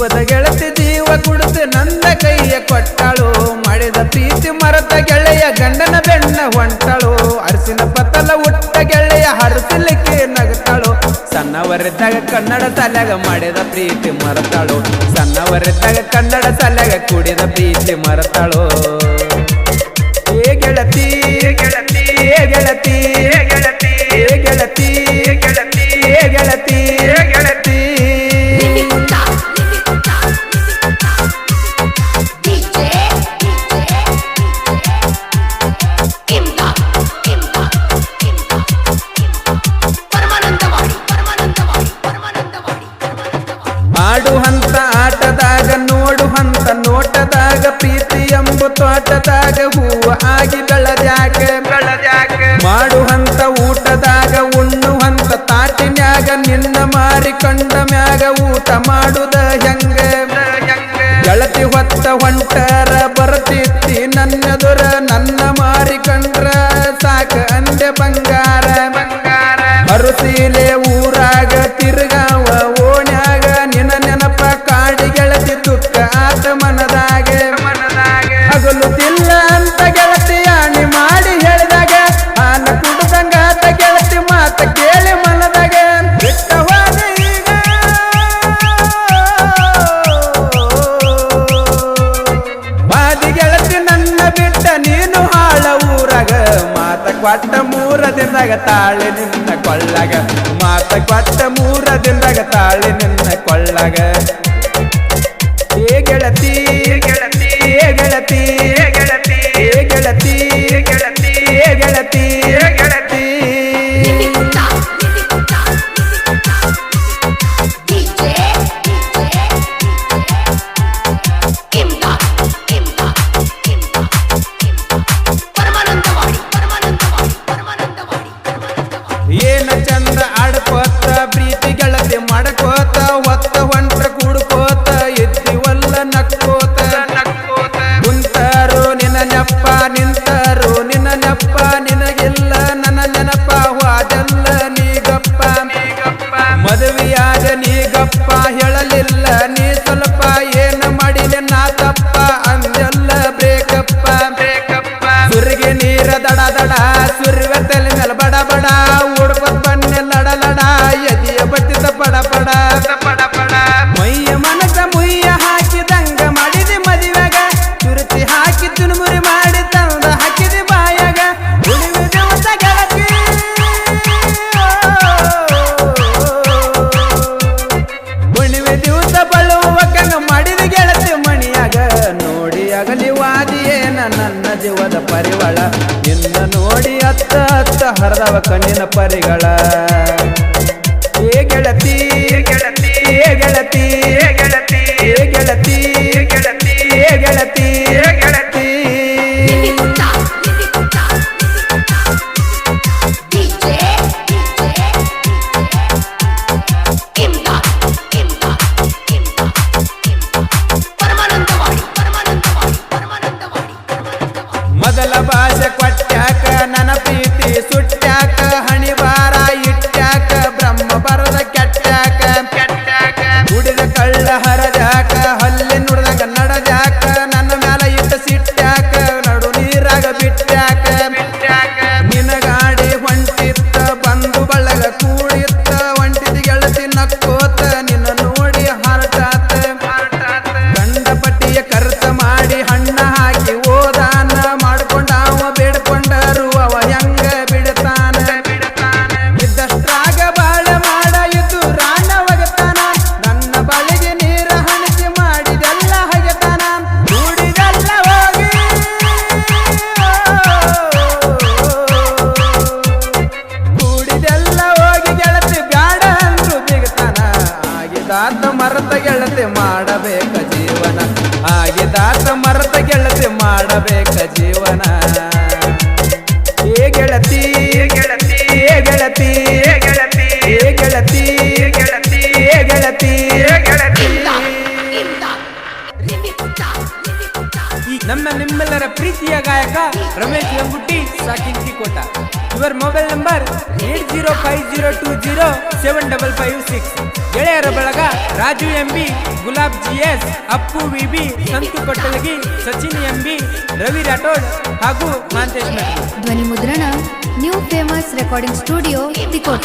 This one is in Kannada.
ಜೀವದ ಗೆಳತಿ ಜೀವ ಕುಡಿದು ನನ್ನ ಕೈಯ ಕೊಟ್ಟಳು ಮಾಡಿದ ಪ್ರೀತಿ ಮರೆತ ಗೆಳೆಯ ಗಂಡನ ಬೆನ್ನ ಹೊಂಟಳು ಅರಸಿನ ಪತ್ತಲ ಹುಟ್ಟ ಗೆಳೆಯ ಹರಸಲಿಕ್ಕೆ ನಗತಾಳು ಸಣ್ಣವರಿದ್ದಾಗ ಕನ್ನಡ ಶಾಲ್ಯಾಗ ಮಾಡಿದ ಪ್ರೀತಿ ಮರೆತಾಳು ಸಣ್ಣವರಿದ್ದಾಗ ಕನ್ನಡ ಶಾಲ್ಯಾಗ ಕುಡಿದ ಪ್ರೀತಿ ಮರೆತಾಳು ಏ ಗೆಳತಿ ಗೆಳತಿ ಗೆಳತಿ ಗೆಳತಿ ಗೆಳತಿ ಗೆಳತಿ ಗೆಳತಿ ಗೆಳತಿ ಆಡು ಹಂತ ಆಟದಾಗ ನೋಡು ಹಂತ ನೋಟದಾಗ ಪ್ರೀತಿ ಎಂಬ ತೋಟದಾಗ ಹೂವ ಆಗಿ ಬೆಳದ್ಯಾಕ ಮಾಡು ಹಂತ ಊಟದಾಗ ಉಣ್ಣು ಹಂತ ತಾಟಿನ್ಯಾಗ ನಿನ್ನ ಮಾರಿಕೊಂಡ ಮ್ಯಾಗ ಊಟ ಮಾಡುದ ಹೆಂಗ ಗೆಳತಿ ಹೊತ್ತ ಹೊಂಟರ ಬರ್ತಿತ್ತಿ ನನ್ನದುರ ನನ್ನ ಮಾರಿಕೊಂಡ್ರ ಸಾಕ ಅಂದೆ ಬಂಗಾರ ಅರುಸೀಲೆ ಊರಾಗ ತಿರುಗಾವ ಓಣ್ಯಾಗ ನಿನ್ನ ನೆನಪ ಕಾಡಿ ಗೆಳತಿ ದುಃಖ ಆತ ಮನದಾಗ ಹಗಲುತ್ತಿಲ್ಲ ಅಂತ ಗೆಳತಿ ಆಣಿ ಮಾಡಿ ಹೇಳಿದಾಗ ಹಾಲ ಕುಡ್ದಂಗ ಆತ ಗೆಳತಿ ಮಾತ ಕೇಳಿ ಮನದಾಗ ಬಿಟ್ಟ ಹೋದ ಈಗ ಬಾದಿ ಗೆಳತಿ ನನ್ನ ಬಿಟ್ಟ ನೀನು ಹಾಳ ಊರಾಗ ಮಾತ ಕೊಟ್ಟ 3 ದಿನದಾಗ ತಾಳೆ ನಿನ್ನ ಕೊಳ್ಳಾಗ ಮಾತ ಕೊಟ್ಟ 3 ದಿನದಾಗ ತಾಳೆ ನಿನ್ನ ಕೊಳ್ಳಾಗ ಏ ಗೆಳತಿ ಗೆಳತಿ ಗೆಳತಿ ಗೆಳತಿ ಗೆಳತಿ ಗೆಳತಿ ಗೆಳತಿ ಗೆಳತಿ ಏನ ಚಂದ ಆಡ್ಕೋತ ಪ್ರೀತಿ ಗೆಳತಿ ಮಾಡ್ಕೋತ ಹೊತ್ತ ಹೊಂಟ್ರ ಕೂಡ್ಕೋತ ಎದ್ದಿವಲ್ಲ ನಕ್ಕೋತ ಕುಂತಾರು ನಿನ್ನ ನೆಪ್ಪ ನಿಂತಾರು ನಿನ್ನ ನೆಪ್ಪ ನಿನಗಿಲ್ಲ ನನ್ನ ನೆನಪ ಹೋದೆಲ್ಲ ನೀಗಪ್ಪ ಮದುವೆಯಾದ ನೀಗಪ್ಪ ಹೇಳಲಿಲ್ಲ ನೀ ಸ್ವಲ್ಪ ಏನ ಮಾಡಿದೆ ನಾ ತಪ್ಪ ಅಂದೆಲ್ಲ ಬ್ರೇಕಪ್ಪ ಸುರಿಗೆ ನೀರ ದಡ ದಡ ಸುರ್ವೆ ತಲೆ ಮೇಲೆ ಬಡ ಬಡ ಉಡ್ಪತ್ ಬನ್ನೆ ಲಡ ಲಡ ಎದಿಯ ಬಟ್ಟಿದ ಪಡ ಪಡ ಮೈಯ ಮನಸ ಮುಯ್ಯ ಹಾಕಿದಂಗ ಮಾಡಿದೆ ಮದುವೆಗ ತುರುತಿ ಹಾಕಿ ತುನುಮುರಿ ಮಾಡಿ ತಂದ ಹಾಕಿದೆ ಬಾಯಾಗ ಉಳಿವೆ ದಿವಸ ಗೆಳತಿ ಉಳಿವೆ ದಿವಸ ಬಳುವ ಕಂಗ ಮಾಡಿದ ಗೆಳತಿ ಮಣಿಯಾಗ ನೋಡಿ ಅಗಲಿ ವಾದಿಯೇನ ನನ್ನ ಜೀವದ ಪರಿವಳ ನಿನ್ನ ನೋಡಿ ಅತ್ತ ಅತ್ತ ಹರಿದವ ಕಣ್ಣಿನ ಪರಿಗಳ ಏ ಗೆಳತಿ ಗೆಳತಿ ಗೆಳತಿ ಗೆಳತಿ ಗೆಳತಿ ಗೆಳತಿ ಗೆಳತಿ ಗೆಳತಿ ಮೊದಲ ಭಾಷೆ ಕೊಟ್ಟ್ಯಾಕ ನನ್ನ ಪ್ರೀತಿ ಸುಟ್ಟ್ಯಾಕ ಹಣಿ ಬಾರ ಇಟ್ಟ್ಯಾಕ ಬ್ರಹ್ಮ ಬರದ ಕೆಟ್ಟ್ಯಾಕ ಕುಡಿದ ಕಳ್ಳ ಹರದ್ಯಾಕ ಹಲ್ಲಿ ನುಡ್ದಾಗ ನಡದ್ಯಾಕ ನನ್ನ ಮ್ಯಾಲ ಇಟ್ಟ ಸಿಟ್ಟ್ಯಾಕ ನಡು ನೀರಾಗ ಬಿಟ್ಟ್ಯಾಕ ನಿನ್ನ ಗಾಡಿ ಹೊಂಟಿತ್ತ ಬಂದು ಬಳಗ ಕೂಡಿತ್ತ ಹೊಂಟಿದ ಗೆಳತಿ ನಕ್ಕೋತ ನಿನ್ನ ನೋಡಿ ಹಾರ್ಟಾತ ಗಂಡ ಪಟ್ಟಿಯ ಕರ್ತ ಮಾಡಿ ಹಣ್ಣ ಹಾಕಿ ಓದಾನ ಮಾಡ್ಕೊಂಡ ಅವ ಬೇಡ್ಕೊಂಡರು ಅವ ಹೆಂಗ ಬಿಡ್ತಾನ ಇದ್ದಷ್ಟ್ರಾಗ ಬಾಳ ಮಾಡ ಇದ್ದು ರಾಣ ಒಗತಾನ ನನ್ನ ಬಳಿಗೆ ನೀರ ಹಣಿಸಿ ಮಾಡಿದೆಲ್ಲ ಹಗೆತಾನ ಕೂಡಿದೆಲ್ಲ ಹೋಗಿ ಕೂಡಿದೆಲ್ಲ ಹೋಗಿ ಗೆಳತಿ ಬ್ಯಾಡ ಅಂದ್ರು ಬಿಗ್ತಾನ ಆಗಿದಾತ ಮರತ ಗೆಳತಿ ಮಾಡಬೇಕ ಜೀವನ ಆಗಿದಾತ ಮರತ ಗೆಳತಿ ಮಾಡಬೇಕ ಜೀವನ ಏ ಗೆಳತಿ ಗೆಳತಿ ಗೆಳತಿ ಗೆಳತಿ ಗೆಳತಿ ಗೆಳತಿ ಗೆಳತಿ ಗೆಳತಿ ನಮ್ಮ ನಿಮ್ಮೆಲ್ಲರ ಪ್ರೀತಿಯ ಗಾಯಕ ರಮೇಶ್ ಗಂಗುಟ್ಟಿ ಸಾಕಿಂತಿ ಕೋಟ ಯುವರ್ ಮೊಬೈಲ್ ನಂಬರ್ 8050207556. ಗೆಳೆಯರ ಬಳಗ Raju MB, Gulab GS, Appu VB, Santu Kottalagi, Sachin MB, Ravi Rathod ಹಾಗೂ ಮಾಂತೇಶ್ ಮಠ. ಧ್ವನಿ ಮುದ್ರಣ new famous recording studio Tikota.